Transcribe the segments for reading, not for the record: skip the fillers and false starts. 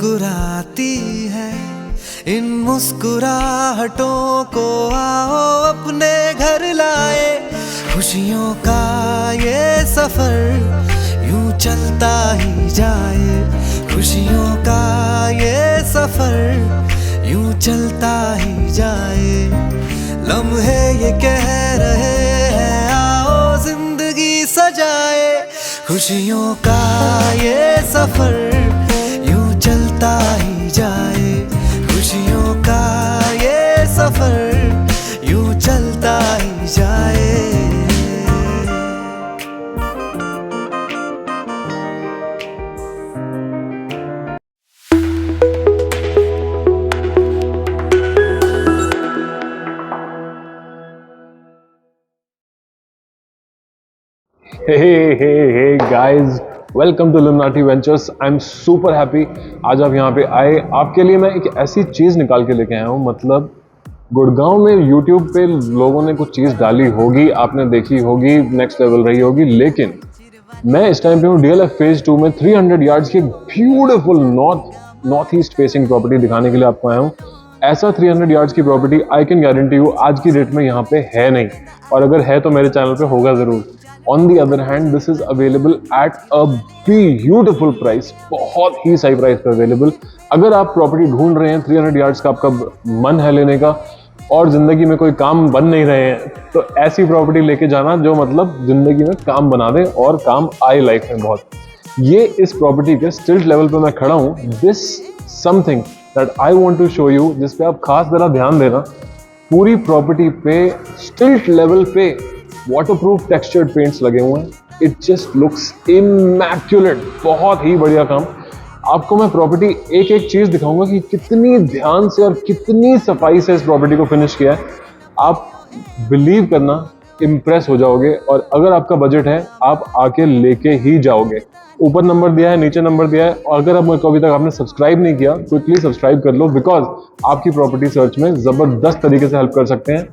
मुस्कुराती है, इन मुस्कुराहटों को आओ अपने घर लाए। खुशियों का ये सफर यूं चलता ही जाए, खुशियों का ये सफर यूं चलता ही जाए। लम्हे ये कह रहे हैं आओ जिंदगी सजाए, खुशियों का ये सफर यूं चलता ही जाए, खुशियों का ये सफर यूं चलता ही जाए। Hey guys, welcome to Illuminati Ventures. I'm super happy आज आप यहाँ पे आए। आपके लिए मैं एक ऐसी चीज़ निकाल के लेके आया हूँ, मतलब गुड़गांव में YouTube पे लोगों ने कुछ चीज़ डाली होगी, आपने देखी होगी, नेक्स्ट लेवल रही होगी, लेकिन मैं इस टाइम पे हूँ DLF फेज 2 में 300 यार्ड्स की beautiful north east facing property दिखाने के लिए आपको आया हूँ। ऐसा 300 यार्ड्स की property I can guarantee you आज की डेट में यहाँ पे है नहीं, और अगर है तो मेरे चैनल पे होगा ज़रूर। On the other hand this is available at a beautiful price, बहुत ही सही प्राइस पे अवेलेबल। अगर आप प्रॉपर्टी ढूंढ रहे हैं, 300 यार्ड्स का आपका मन है लेने का और जिंदगी में कोई काम बन नहीं रहे हैं, तो ऐसी प्रॉपर्टी लेके जाना जो मतलब जिंदगी में काम बना दे और काम आए लाइफ में बहुत। ये इस प्रॉपर्टी के स्टिल्ट लेवल पे मैं खड़ा हूँ। This something that I want to show you, जिस पे आप खास तरह ध्यान देना। पूरी प्रॉपर्टी पे स्टिल्ट लेवल पे वाटरप्रूफ टेक्सचर्ड पेंट्स लगे हुए हैं। इट जस्ट लुक्स इमैक्युलेट, बहुत ही बढ़िया काम। आपको मैं प्रॉपर्टी एक एक चीज दिखाऊंगा कि कितनी ध्यान से और कितनी सफाई से इस प्रॉपर्टी को फिनिश किया है। आप बिलीव करना, इम्प्रेस हो जाओगे, और अगर आपका बजट है आप आके लेके ही जाओगे। ऊपर नंबर दिया है, नीचे नंबर दिया है, और अगर अब अभी तक आपने सब्सक्राइब नहीं किया, क्विकली सब्सक्राइब कर लो, बिकॉज आपकी प्रॉपर्टी सर्च में जबरदस्त तरीके से हेल्प कर सकते हैं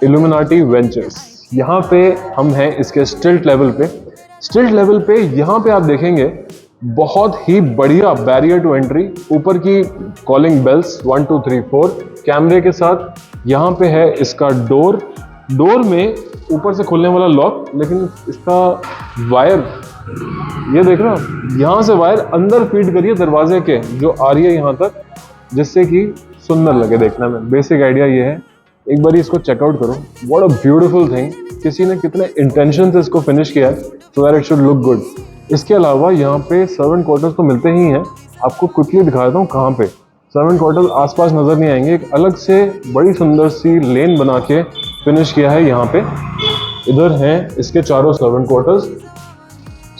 इल्यूमिनाटी वेंचर्स। यहाँ पे हम हैं इसके स्टिल्ट लेवल पे। स्टिल्ट लेवल पे यहाँ पे आप देखेंगे बहुत ही बढ़िया बैरियर टू एंट्री, ऊपर की कॉलिंग बेल्स 1 2 3 4 कैमरे के साथ। यहाँ पे है इसका डोर में ऊपर से खुलने वाला लॉक, लेकिन इसका वायर ये देख रहे हो, यहाँ से वायर अंदर फीड करिए दरवाजे के, जो आ रही है यहाँ तक, जिससे कि सुंदर लगे देखने में। बेसिक आइडिया ये है, एक बार इसको चेकआउट करो। व्हाट अ ब्यूटीफुल थिंग, किसी ने कितने इंटेंशन से इसको फिनिश किया है so that it should look good. इसके अलावा यहाँ पे सर्वेंट क्वार्टर्स तो मिलते ही हैं, आपको क्विकली दिखा देता हूँ कहाँ पे। सर्वेंट क्वार्टर्स आसपास नजर नहीं आएंगे, एक अलग से बड़ी सुंदर सी लेन बना के फिनिश किया है यहाँ पे। इधर हैं इसके चारों servant quarters,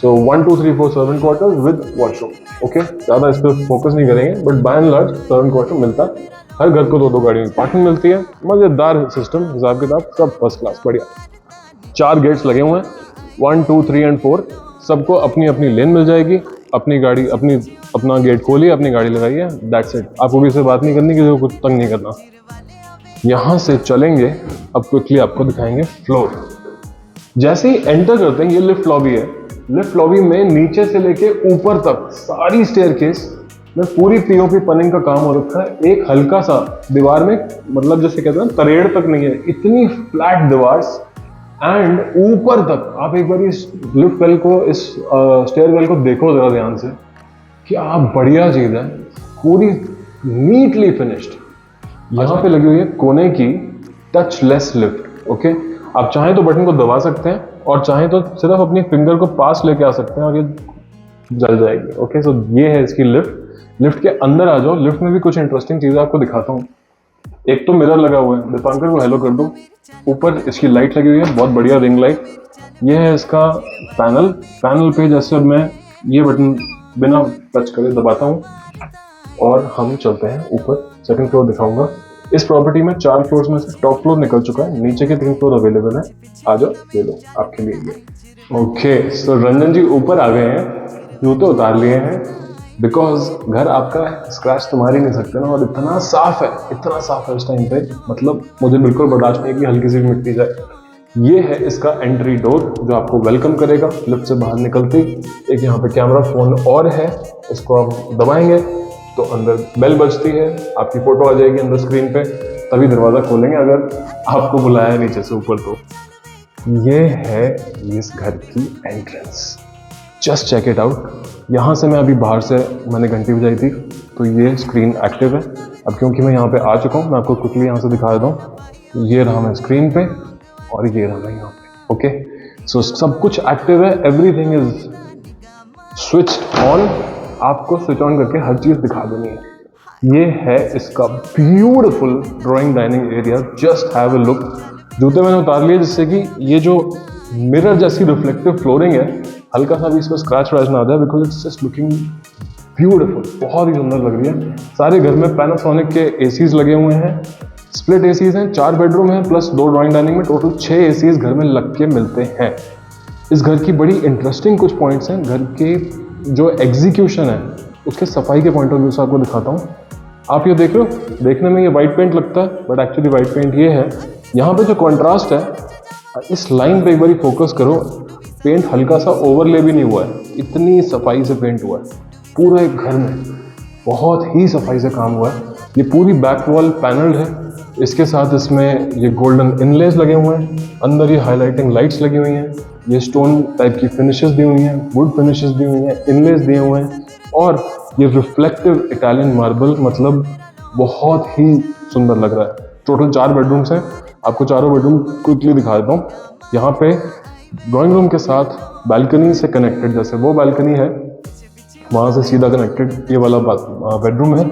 so 1 2 3 4 servant quarters with washroom. Okay, ज़्यादा इस पर फोकस नहीं करेंगे, but by and large servant quarter मिलता है। हर घर को 2-2 गाड़ियों की पार्किंग मिलती है। मजेदार सिस्टम, हिसाब किताब सब फर्स्ट क्लास, बढ़िया। 4 गेट्स लगे हुए हैं, 1 2 3 एंड 4। सबको अपनी अपनी लेन मिल जाएगी। अपनी गाड़ी अपना गेट खोलिए, अपनी गाड़ी लगाइए, दैट्स इट। आपको किसी से बात नहीं करनी, किसी को कुछ तंग नहीं करना। यहाँ से चलेंगे, अब क्विकली आपको दिखाएंगे फ्लोर। जैसे ही एंटर करते हैं, ये लिफ्ट लॉबी है। लिफ्ट लॉबी में नीचे से लेके ऊपर तक सारी स्टेयरकेस में पूरी पीओपी पनिंग का काम हो रखा है। एक हल्का सा दीवार में, मतलब जैसे कहते हैं तरेड़ तक नहीं है, इतनी फ्लैट दीवार। एंड ऊपर तक आप एक बार इस लिफ्ट वेल को, इस स्टेयर वेल को देखो जरा ध्यान से, क्या बढ़िया चीज है। पूरी नीटली फिनिश्ड। यहाँ पे लगी हुई है कोने की टचलेस लिफ्ट। ओके, आप चाहें तो बटन को दबा सकते हैं, और चाहें तो सिर्फ अपनी फिंगर को पास लेके आ सकते हैं और ये जल जाएगी। ओके, सो ये है इसकी लिफ्ट। लिफ्ट के अंदर आ जाओ। लिफ्ट में भी कुछ इंटरेस्टिंग चीजें आपको दिखाता हूँ। एक तो मिरर लगा हुआ है, दीपांकर को हेलो कर दो। ऊपर इसकी लाइट लगी हुई है, बहुत बढ़िया रिंग लाइट। ये है इसका पैनल पे जैसे अब मैं ये बटन बिना टच करे दबाता हूँ और हम चलते हैं ऊपर। सेकंड फ्लोर दिखाऊंगा। इस प्रॉपर्टी में 4 फ्लोर्स में से टॉप फ्लोर निकल चुका है, नीचे के 3 फ्लोर अवेलेबल है। आ जाओ, ले लो आपके लिए ये। ओके, सो रंजन जी ऊपर आ गए हैं, जूते उतार लिए हैं, बिकॉज घर आपका है, स्क्रैच तो मार ही नहीं सकते ना। और इतना साफ है इस टाइम पे, मतलब मुझे बिल्कुल बर्दाश्त नहीं है कि हल्की सी मिट्टी जाए। ये है इसका एंट्री डोर जो आपको वेलकम करेगा लिफ्ट से बाहर निकलते ही। एक यहाँ पे कैमरा फोन और है, इसको आप दबाएंगे तो अंदर बेल बजती है, आपकी फोटो आ जाएगी अंदर स्क्रीन पे, तभी दरवाज़ा खोलेंगे अगर आपको बुलाया है नीचे से ऊपर। तो ये है इस घर की entrance, just check it out. यहाँ से मैं अभी बाहर से मैंने घंटी बजाई थी तो ये स्क्रीन एक्टिव है। अब क्योंकि मैं यहाँ पे आ चुका हूँ, मैं आपको क्विकली यहाँ से दिखा देता हूँ। ये रहा मैं स्क्रीन पे और ये रहा मैं यहाँ पे। ओके, सो सब कुछ एक्टिव है, एवरीथिंग इज स्विच ऑन। आपको स्विच ऑन करके हर चीज़ दिखा देनी है। ये है इसका beautiful drawing dining area, just have a look. जूते मैंने उतार लिए जिससे कि ये जो मिरर जैसी रिफ्लेक्टिव फ्लोरिंग है, हल्का सा भी इस पर स्क्रैच व्रैच ना आ जाए, because it's just looking beautiful, बहुत ही सुंदर लग रही है। सारे घर में पैनासोनिक के एसीज लगे हुए हैं, स्प्लिट एसीज हैं, 4 बेडरूम हैं प्लस 2 ड्राइंग डाइनिंग में, टोटल 6 एसीज घर में लग के मिलते हैं। इस घर की बड़ी इंटरेस्टिंग कुछ पॉइंट्स हैं। घर के जो एग्जीक्यूशन है उसके सफाई के पॉइंट ऑफ व्यू से आपको दिखाता हूँ। आप ये देख रहे हो, देखने में ये वाइट पेंट लगता है बट एक्चुअली वाइट पेंट ये है। यहाँ पे जो कॉन्ट्रास्ट है, इस लाइन पे एक बार फोकस करो, पेंट हल्का सा ओवरले भी नहीं हुआ है, इतनी सफाई से पेंट हुआ है। पूरे घर में बहुत ही सफाई से काम हुआ है। ये पूरी बैक वॉल पैनल्ड है, इसके साथ इसमें ये गोल्डन इनलेज लगे हुए हैं, अंदर ये हाईलाइटिंग लाइट्स लगी हुई हैं, ये स्टोन टाइप की फिनिशेस दी हुई हैं, वुड फिनिशेस दी हुई हैं, इनलेज दिए हुए हैं और ये रिफ्लेक्टिव इटालियन मार्बल, मतलब बहुत ही सुंदर लग रहा है। टोटल 4 बेडरूम्स हैं, आपको चारों बेडरूम क्विकली दिखा देता हूँ। यहाँ पे ड्राइंग रूम के साथ बालकनी से कनेक्टेड, जैसे वो बालकनी है वहाँ से सीधा कनेक्टेड ये वाला बेडरूम है।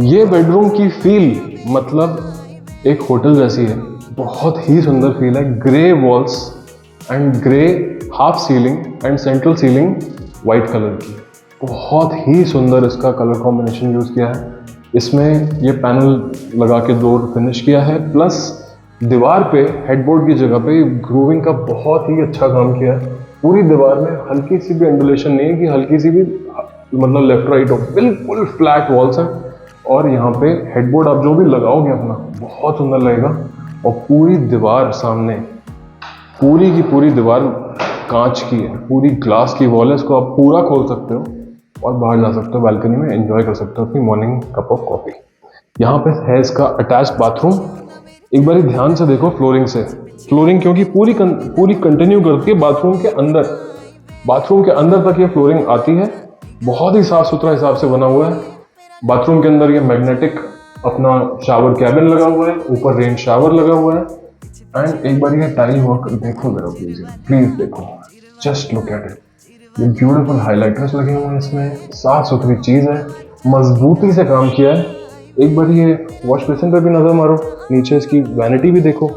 ये बेडरूम की फील मतलब एक होटल जैसी है, बहुत ही सुंदर फील है। Grey walls and grey half ceiling and central ceiling white colour की, बहुत ही सुंदर इसका कलर कॉम्बिनेशन यूज़ किया है। इसमें ये पैनल लगा के डोर फिनिश किया है, प्लस दीवार पे हेडबोर्ड की जगह पे ग्रूविंग का बहुत ही अच्छा काम किया है। पूरी दीवार में हल्की सी भी एंडुलेशन नहीं है कि हल्की सी भी मतलब लेफ्ट राइट हो, बिल्कुल फ्लैट वॉल्स हैं। और यहाँ पे हेडबोर्ड आप जो भी लगाओगे अपना बहुत सुंदर लगेगा। और पूरी दीवार सामने, पूरी की पूरी दीवार कांच की है, पूरी ग्लास की वॉल है। इसको आप पूरा खोल सकते हो और बाहर जा सकते हो, बालकनी में एंजॉय कर सकते हो अपनी मॉर्निंग कप ऑफ कॉफी। यहाँ पे है इसका अटैच्ड बाथरूम। एक बार ध्यान से देखो फ्लोरिंग से, फ्लोरिंग क्योंकि पूरी कंटिन्यू करती है बाथरूम के अंदर, बाथरूम के अंदर तक ये फ्लोरिंग आती है। बहुत ही साफ सुथरा हिसाब से बना हुआ है। बाथरूम के अंदर ये मैग्नेटिक अपना शावर कैबिन लगा हुआ है, ऊपर रेन शावर लगा हुआ है। एंड एक बार ये टाइल वर्क देखो जरा, प्लीज देखो, जस्ट लुक एट इट। ये ब्यूटीफुल हाइलाइटर्स लगे हुए हैं इसमें, साफ सुथरी चीज है, मजबूती से काम किया है। एक बार ये वॉश बेसिन पे भी नजर मारो, नीचे इसकी वैनिटी भी देखो,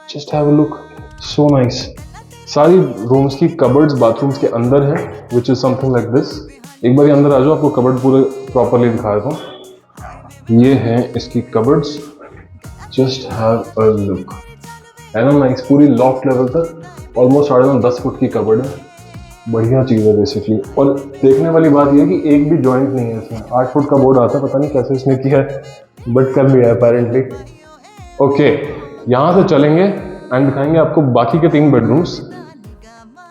just have a look, so nice. सारी रूम्स की कबर्ड्स बाथरूम्स के अंदर है, which is something like this. एक बार अंदर आ जाओ, आपको कबर्ड पूरे प्रॉपरली दिखा देता हूँ। ये है इसकी cupboards, just have a look, है ना नाइस। पूरी लॉफ्ट लेवल तक ऑलमोस्ट 10.5 फुट की कबर्ड है, बढ़िया चीज़ है बेसिकली। और देखने वाली बात यह है कि एक भी जॉइंट नहीं है इसमें। 8 फुट का बोर्ड आता है, पता नहीं कैसे इसने किया है बट कर लिया है अपेरेंटली। ओके, यहाँ से चलेंगे एंड दिखाएंगे आपको बाकी के 3 बेडरूम्स।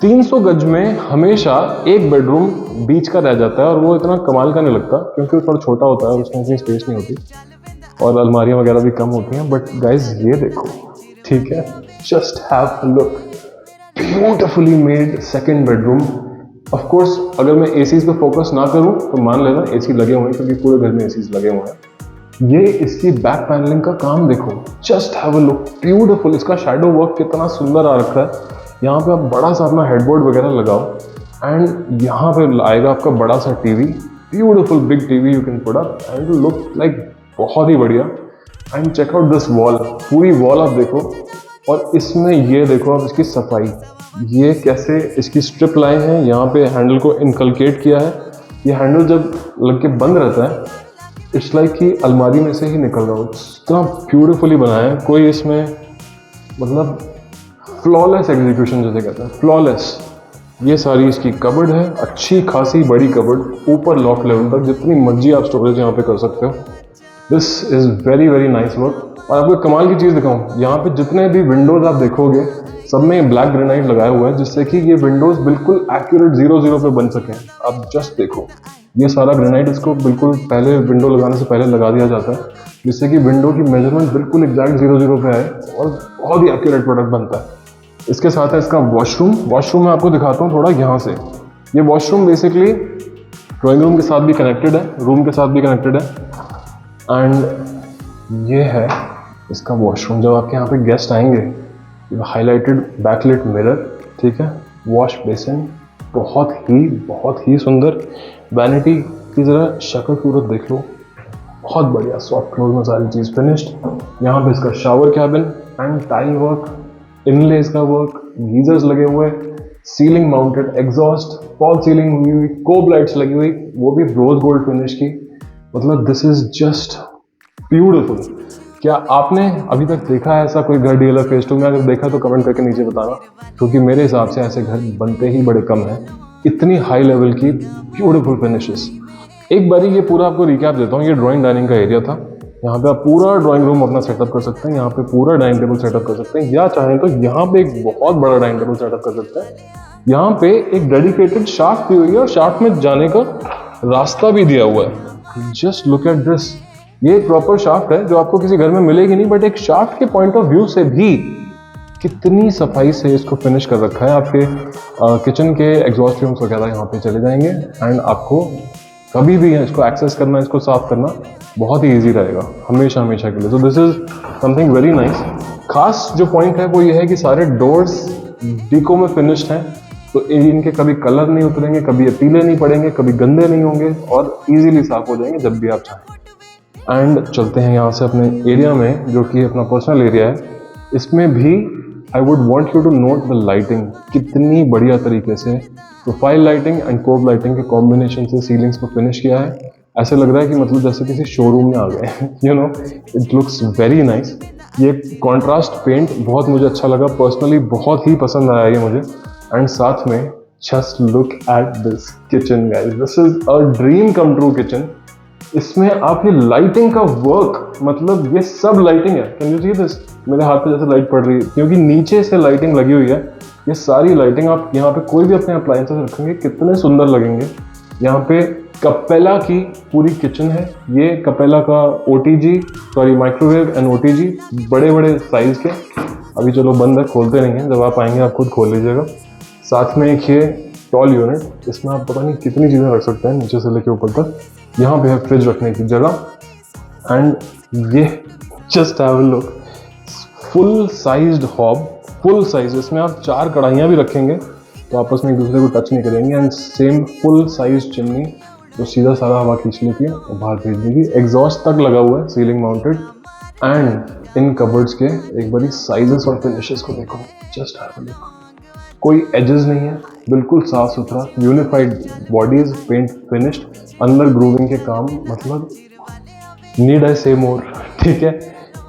300 गज में हमेशा एक बेडरूम बीच का रह जाता है और वो इतना कमाल का नहीं लगता क्योंकि वो थोड़ा छोटा होता है, उसमें इतनी स्पेस नहीं होती और अलमारियाँ वगैरह भी कम होती हैं। बट गाइज ये देखो, ठीक है, just have a look, beautifully made second bedroom. Of course अगर मैं एसीज पे फोकस ना करूं तो मान लेना एसी लगे हुए हैं क्योंकि पूरे घर में एसीज लगे हुए हैं। ये इसकी बैक पैनलिंग का काम देखो, just have a look, beautiful. इसका शैडो वर्क कितना सुंदर आ रखा है। यहाँ पे आप बड़ा सा अपना हेडबोर्ड वगैरह लगाओ एंड यहाँ पे आएगा आपका बड़ा सा TV, beautiful big TV you can put up and look like बहुत ही बढ़िया। And check out this wall, पूरी वॉल आप देखो और इसमें ये देखो आप इसकी सफाई, ये कैसे इसकी स्ट्रिप लाइन है, यहाँ पे हैंडल को इनकलकेट किया है। ये हैंडल जब लग के बंद रहता है इट्स लाइक कि अलमारी में से ही निकल रहा हो, इतना ब्यूटीफुली बनाया है। कोई इसमें मतलब फ्लॉलेस एग्जीक्यूशन जैसे कहते हैं, फ्लॉलेस। ये सारी इसकी कबर्ड है, अच्छी खासी बड़ी कबर्ड, ऊपर लॉफ्ट लेवल तक, जितनी मर्जी आप स्टोरेज यहाँ पे कर सकते हो। This is very very nice work. और आपको कमाल की चीज़ दिखाऊं, यहाँ पे जितने भी विंडोज़ आप देखोगे सब में ब्लैक ग्रेनाइट लगाया हुआ है जिससे कि ये विंडोज़ बिल्कुल एक्यूरेट 0-0 पे बन सकें। आप जस्ट देखो, ये सारा ग्रेनाइट इसको बिल्कुल पहले विंडो लगाने से पहले लगा दिया जाता है, जिससे कि विंडो की मेजरमेंट बिल्कुल एग्जैक्ट 0 पे आए और बहुत ही एक्यूरेट प्रोडक्ट बनता है। इसके साथ है इसका वॉशरूम। वॉशरूम मैं आपको दिखाता हूँ थोड़ा यहाँ से। ये वॉशरूम बेसिकली ड्राइंग रूम के साथ भी कनेक्टेड है, रूम के साथ भी कनेक्टेड है। एंड ये है इसका वॉशरूम। जब आपके यहाँ पे गेस्ट आएंगे, हाईलाइटेड बैकलाइट मिरर, ठीक है, वॉश बेसिन, बहुत ही सुंदर। वैनिटी की ज़रा शक्ल सूरत देख लो, बहुत बढ़िया सॉफ्ट क्लोज में सारी चीज़ फिनिश्ड। यहाँ पे इसका shower cabin and tile work, inlays का वर्क, गीजर्स लगे हुए, ceiling mounted exhaust, false ceiling हुई हुई, कोब लाइट्स लगी हुई, वो भी रोज गोल्ड फिनिश की। मतलब दिस इज जस्ट ब्यूटिफुल। क्या आपने अभी तक देखा है ऐसा कोई घर डीलर फेज 2 में? अगर देखा तो कमेंट करके नीचे बताना, क्योंकि मेरे हिसाब से ऐसे घर बनते ही बड़े कम हैं। इतनी हाई लेवल की ब्यूटीफुल फिनिशेस। एक बारी ये पूरा आपको रिकैप देता हूँ। ये ड्राइंग डाइनिंग का एरिया था। यहाँ पे आप पूरा ड्राइंग रूम अपना सेटअप कर सकते हैं, यहाँ पे पूरा डाइनिंग टेबल सेटअप कर सकते हैं, या चाहें तो यहाँ पे एक बहुत बड़ा डाइनिंग टेबल सेटअप कर सकते हैं। यहाँ पे एक डेडिकेटेड शाफ्ट दी हुई है और शाफ्ट में जाने का रास्ता भी दिया हुआ है। Just look at this. ये प्रॉपर शाफ्ट है जो आपको किसी घर में मिलेगी नहीं, बट एक शाफ्ट के पॉइंट ऑफ व्यू से भी कितनी सफाई से इसको फिनिश कर रखा है। आपके किचन के एग्जॉस्ट रूम्स वगैरह यहाँ पे चले जाएंगे एंड आपको कभी भी इसको एक्सेस करना, इसको साफ करना बहुत ही ईजी रहेगा हमेशा के लिए। तो this is something very nice. खास जो पॉइंट है वो ये है कि सारे डोर्स डीको में फिनिश्ड हैं, तो इनके कभी कलर नहीं उतरेंगे, कभी ये पीले नहीं पड़ेंगे, कभी गंदे नहीं होंगे और इजीली साफ हो जाएंगे जब भी आप चाहें। एंड चलते हैं यहाँ से अपने एरिया में, जो कि अपना पर्सनल एरिया है। इसमें भी I would want you to note the lighting, कितनी बढ़िया तरीके से profile lighting and cob lighting के कॉम्बिनेशन से सीलिंग्स को फिनिश किया है। ऐसे लग रहा है कि मतलब जैसे किसी शोरूम में आ गए। You know, it looks very nice. ये कॉन्ट्रास्ट पेंट बहुत मुझे अच्छा लगा पर्सनली, बहुत ही पसंद आया ये मुझे। एंड साथ में just look at this kitchen guys, this is a dream come true kitchen. इसमें आप ये लाइटिंग का वर्क, मतलब ये सब लाइटिंग है। Can you see this? मेरे हाथ पे जैसे लाइट पड़ रही है क्योंकि नीचे से लाइटिंग लगी हुई है। ये सारी लाइटिंग आप यहाँ पे कोई भी अपने अप्लायंसेस रखेंगे कितने सुंदर लगेंगे। यहाँ पे कपेला की पूरी किचन है। ये कपेला का माइक्रोवेव एंड ओटीजी, बड़े साइज के। अभी चलो बंद है, खोलते नहीं है, जब आप आएंगे आप खुद खोल लीजिएगा। साथ में एक ये टॉल यूनिट, इसमें आप पता नहीं कितनी चीज़ें रख सकते हैं नीचे से लेके ऊपर तक। यहाँ पे है फ्रिज रखने की जगह। एंड ये just have a look, full sized hob, full size. इसमें आप 4 कढ़ाइयाँ भी रखेंगे तो आपस में एक दूसरे को टच नहीं करेंगे। And same full size chimney तो सीधा सारा हवा खींच लेती है और बाहर भेज देगी। एग्जॉस्ट तक लगा हुआ है, ceiling mounted. And in cupboards के एक बारी साइजेस और फिनिशेस को देखो, जस्ट हैव अ लुक। कोई एजेस नहीं है, बिल्कुल साफ सुथरा, यूनिफाइड बॉडीज, पेंट फिनिश्ड, अंदर ग्रूविंग के काम, मतलब नीड आई से मोर। ठीक है,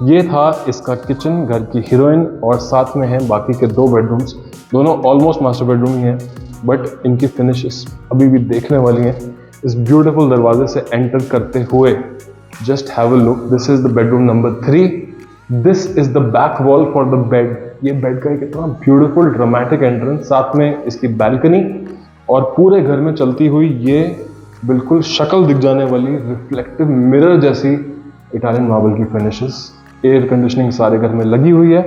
ये था इसका किचन, घर की हीरोइन। और साथ में है बाकी के 2 बेडरूम्स, दोनों ऑलमोस्ट मास्टर बेडरूम ही हैं, बट इनकी फिनिशेस अभी भी देखने वाली हैं। इस ब्यूटीफुल दरवाजे से एंटर करते हुए just have a look, this is the bedroom number 3। This is the back wall for the bed. ये बेड का एक इतना ब्यूटीफुल ड्रामेटिक एंट्रेंस, साथ में इसकी बैल्कनी और पूरे घर में चलती हुई ये बिल्कुल शक्ल दिख जाने वाली रिफ्लेक्टिव मिरर जैसी इटालियन मार्बल की फिनिशेस। एयर कंडीशनिंग सारे घर में लगी हुई है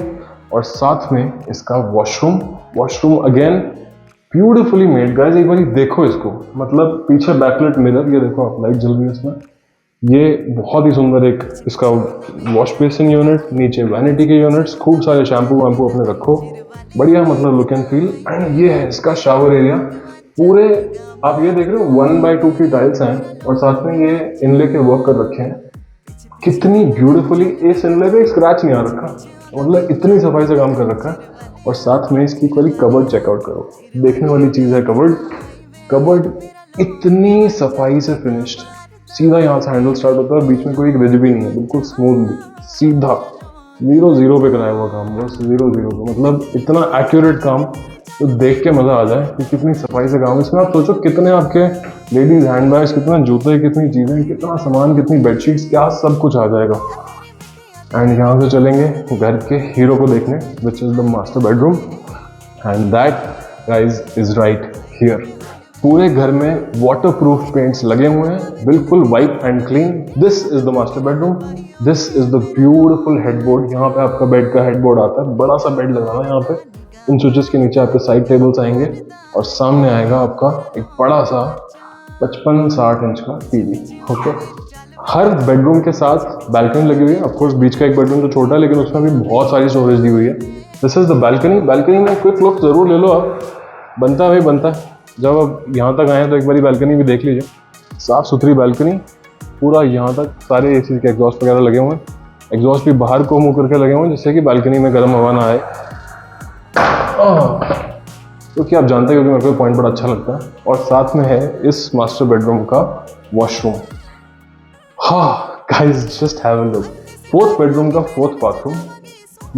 और साथ में इसका washroom again beautifully made guys. एक बार देखो इसको, मतलब पीछे बैकलाइट मिरर, ये देखो आप, लाइट जल रही है इसमें। ये बहुत ही सुंदर एक इसका वॉश बेसिन यूनिट, नीचे वैनिटी के यूनिट्स, खूब सारे शैम्पू वैम्पू अपने रखो, बढ़िया मतलब लुक एंड फील। एंड ये है इसका शावर एरिया। पूरे आप ये देख रहे हो 1/2 की टाइल्स हैं और साथ में ये इनले के वर्क कर रखे हैं। कितनी ब्यूटीफुली, इस इनले पे एक स्क्रैच नहीं आ रखा, मतलब इतनी सफाई से काम कर रखा है। और साथ में इसकी वाली कबर्ड चेकआउट करो, देखने वाली चीज़ है कबर्ड इतनी सफाई से फिनिश्ड। सीधा यहाँ से हैंडल स्टार्ट होता है, बीच में कोई एक रिज भी नहीं है, बिल्कुल स्मूथली सीधा 0 पे कराया हुआ काम, बस 0 पे। मतलब इतना एक्यूरेट काम तो देख के मज़ा आ जाए कि कितनी सफाई से काम। इसमें आप सोचो कितने आपके लेडीज हैंडबैग्स, कितना जूते, कितनी चीज़ें, कितना सामान, कितनी बेडशीट्स, क्या सब कुछ आ जाएगा। एंड यहाँ से चलेंगे घर के हीरो को देखने, which is the master bedroom. And that guys is right here. पूरे घर में वाटरप्रूफ पेंट्स लगे हुए हैं, बिल्कुल white and clean. This is the master bedroom, this is the beautiful headboard. यहाँ पे आपका बेड का हेडबोर्ड आता है, बड़ा सा बेड लगा हुआ है यहाँ पे। इन स्विचेस के नीचे आपके साइड टेबल्स आएंगे और सामने आएगा आपका एक बड़ा सा 55-60 इंच का टीवी। ओके, हर बेडरूम के साथ बैल्कनी लगी हुई है। ऑफकोर्स बीच का एक बेडरूम तो छोटा है, लेकिन उसमें भी बहुत सारी स्टोरेज दी हुई है। This is the balcony. Balcony में क्विक लुक जरूर ले लो आप, बनता है भाई बनता है। जब आप यहाँ तक आए तो एक बारी बैल्कनी भी देख लीजिए। साफ सुथरी बैल्कनी, पूरा यहाँ तक सारे एसी के एग्जॉस्ट वगैरह लगे हुए हैं। एग्जॉस्ट भी बाहर को मुंह करके लगे हुए हैं, जिससे कि बैल्कनी में गर्म हवा ना आए। क्योंकि आप जानते हैं, क्योंकि मेरे को पॉइंट बड़ा अच्छा लगता है। और साथ में है इस मास्टर बेडरूम का वॉशरूम। हाँ guys, just have a look. Fourth bedroom का फोर्थ बाथरूम।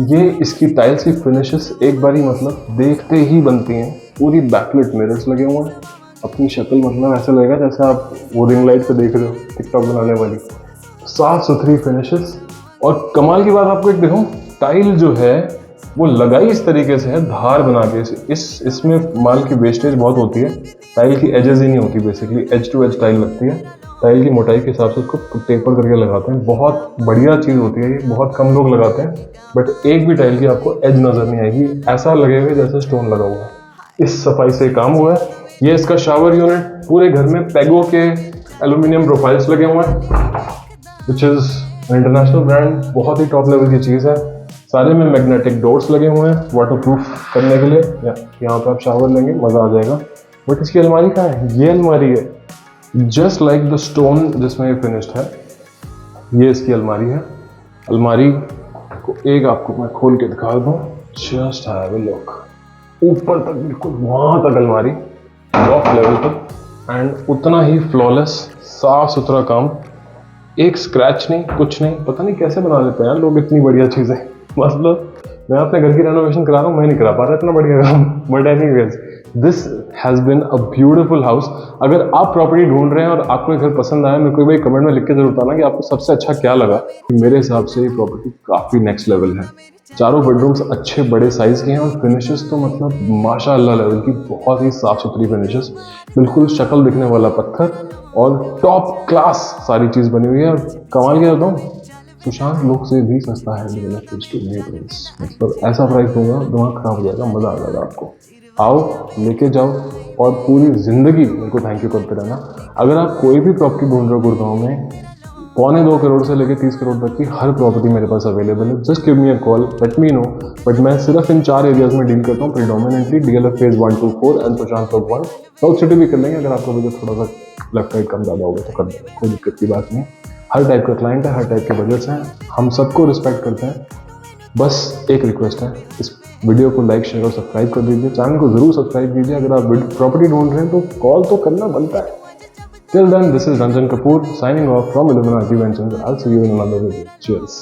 ये इसकी टाइल्स की फिनिशेस एक बारी मतलब देखते ही बनती हैं। पूरी बैकलाइट मिरर्स लगे हुए हैं। अपनी शक्ल मतलब ऐसा लगेगा जैसे आप वो रिंग लाइट पे देख रहे हो टिकटॉक बनाने वाली। साफ सुथरी फिनिशेस। और कमाल की बात आपको एक देखो, टाइल जो है वो लगाई इस तरीके से है, धार बना के। इसमें माल की वेस्टेज बहुत होती है, टाइल की एजेस ही नहीं होती। Basically edge to edge tile लगती है। टाइल की मोटाई के हिसाब से उसको टेपर करके लगाते हैं। बहुत बढ़िया चीज़ होती है ये, बहुत कम लोग लगाते हैं। बट एक भी टाइल की आपको एज नज़र नहीं आएगी, ऐसा लगेगा जैसे स्टोन लगा हुआ है। इस सफाई से काम हुआ है। ये इसका शावर यूनिट। पूरे घर में पेगो के एल्यूमिनियम प्रोफाइल्स लगे हुए हैं, विच इज़ इंटरनेशनल ब्रांड, बहुत ही टॉप लेवल की चीज़ है। सारे में मैग्नेटिक डोर्स लगे हुए हैं वाटरप्रूफ करने के लिए। यहाँ पे आप शावर लेंगे मज़ा आ जाएगा। बट इसकी अलमारी कहाँ है? ये अलमारी है, जस्ट लाइक द स्टोन जिसमें ये फिनिश्ड है। ये इसकी अलमारी है। अलमारी को एक आपको मैं खोल के दिखा दूँ, जस्ट हैव अ लुक। ऊपर तक बिल्कुल वहाँ तक अलमारी, टॉप लेवल तक, एंड उतना ही फ्लॉलेस, साफ सुथरा काम। एक स्क्रैच नहीं, कुछ नहीं। पता नहीं कैसे बना लेते हैं लोग इतनी बढ़िया चीज़ें। मतलब मैं अपने घर की रेनोवेशन करा रहा हूँ, मैं नहीं करा पा रहा इतना बढ़िया काम। But anyways, this has been a beautiful house. अगर आप प्रॉपर्टी ढूंढ रहे हैं और आपको घर पसंद आया, मेरे को भाई कमेंट में लिख के जरूर बताना कि आपको सबसे अच्छा क्या लगा। मेरे हिसाब से ये प्रॉपर्टी काफ़ी नेक्स्ट लेवल है। चारों बेडरूम्स अच्छे बड़े साइज़ के हैं और फिनिशेस तो मतलब माशाअल्लाह लेवल की, बहुत ही साफ़ सुथरी फिनिशेस। बिल्कुल शक्ल दिखने वाला पत्थर और टॉप क्लास सारी चीज़ बनी हुई है। और कमाल क्या बताऊँ, सुशांत लोग से भी सस्ता है मतलब ऐसा प्राइस दूंगा, दिमाग खराब हो जाएगा, मज़ा आ जाएगा आपको। आओ, लेके जाओ और पूरी ज़िंदगी मेरे को थैंक यू करते रहना। अगर आप कोई भी प्रॉपर्टी ढूंढ रहे हो गुड़गांव में, 2.25 करोड़ से लेकर 30 करोड़ तक की हर प्रॉपर्टी मेरे पास अवेलेबल है। Just give me a call, let me know. But मैं सिर्फ इन 4 एरियाज में डील करता हूँ, predominantly DLF phase 1, 2, 4 and Sushant लोग 1। साउथ सिटी भी कर लेंगे, अगर आपका बजट थोड़ा सा लेफ्ट राइट कम ज़्यादा होगा तो कर लेंगे, कोई दिक्कत की बात नहीं। हर टाइप का क्लाइंट है, हर टाइप के बजट्स हैं, हम सबको रिस्पेक्ट करते हैं। बस एक रिक्वेस्ट है, इस वीडियो को लाइक शेयर और सब्सक्राइब कर दीजिए। चैनल को जरूर सब्सक्राइब कीजिए। अगर आप प्रॉपर्टी ढूंढ रहे हैं तो कॉल तो करना बनता है। Till then, this is Ranjan Kapoor signing off from Illuminati Ventures. I'll see you in another video. Cheers.